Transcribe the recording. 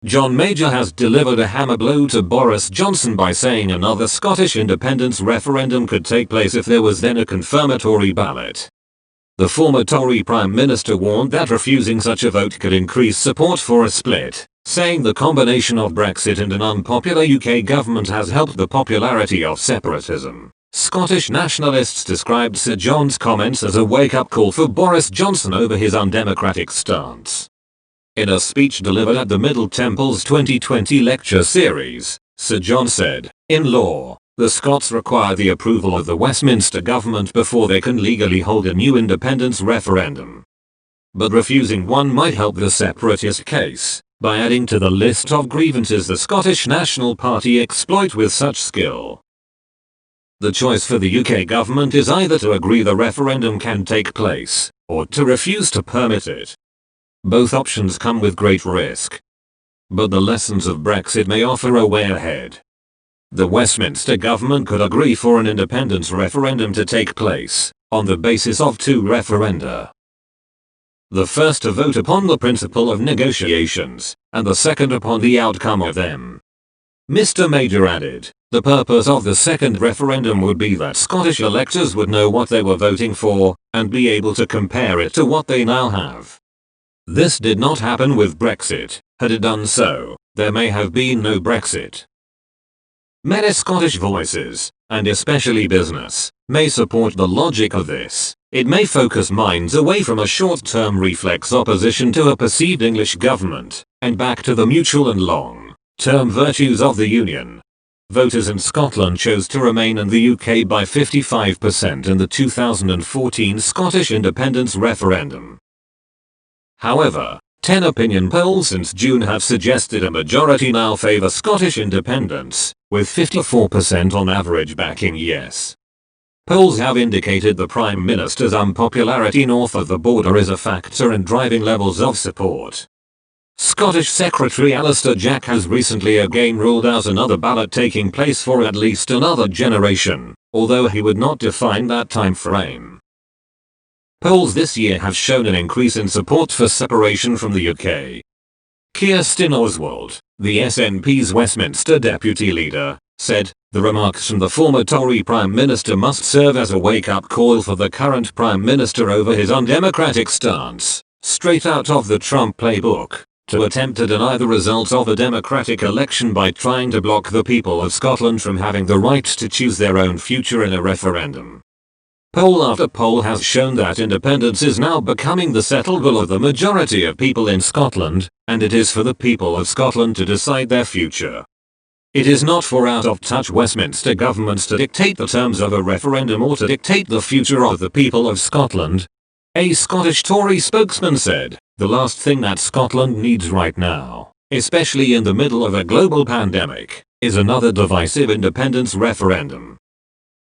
John Major has delivered a hammer blow to Boris Johnson by saying another Scottish independence referendum could take place if there was then a confirmatory ballot. The former Tory Prime Minister warned that refusing such a vote could increase support for a split, saying the combination of Brexit and an unpopular UK government has helped the popularity of separatism. Scottish nationalists described Sir John's comments as a wake-up call for Boris Johnson over his undemocratic stance. In a speech delivered at the Middle Temple's 2020 lecture series, Sir John said, "In law, the Scots require the approval of the Westminster government before they can legally hold a new independence referendum. But refusing one might help the separatist case, by adding to the list of grievances the Scottish National Party exploit with such skill. The choice for the UK government is either to agree the referendum can take place, or to refuse to permit it. Both options come with great risk. But the lessons of Brexit may offer a way ahead. The Westminster government could agree for an independence referendum to take place, on the basis of two referenda. The first to vote upon the principle of negotiations, and the second upon the outcome of them." Mr. Major added, "The purpose of the second referendum would be that Scottish electors would know what they were voting for, and be able to compare it to what they now have. This did not happen with Brexit. Had it done so, there may have been no Brexit." Many Scottish voices, and especially business, may support the logic of this. It may focus minds away from a short-term reflex opposition to a perceived English government, and back to the mutual and long-term virtues of the Union. Voters in Scotland chose to remain in the UK by 55% in the 2014 Scottish independence referendum. However, 10 opinion polls since June have suggested a majority now favour Scottish independence, with 54% on average backing yes. Polls have indicated the Prime Minister's unpopularity north of the border is a factor in driving levels of support. Scottish Secretary Alistair Jack has recently again ruled out another ballot taking place for at least another generation, although he would not define that time frame. Polls this year have shown an increase in support for separation from the UK. Kirsten Oswald, the SNP's Westminster deputy leader, said, "The remarks from the former Tory Prime Minister must serve as a wake-up call for the current Prime Minister over his undemocratic stance, straight out of the Trump playbook, to attempt to deny the results of a democratic election by trying to block the people of Scotland from having the right to choose their own future in a referendum." Poll after poll has shown that independence is now becoming the settled will of the majority of people in Scotland, and it is for the people of Scotland to decide their future. It is not for out-of-touch Westminster governments to dictate the terms of a referendum or to dictate the future of the people of Scotland. A Scottish Tory spokesman said, "The last thing that Scotland needs right now, especially in the middle of a global pandemic, is another divisive independence referendum."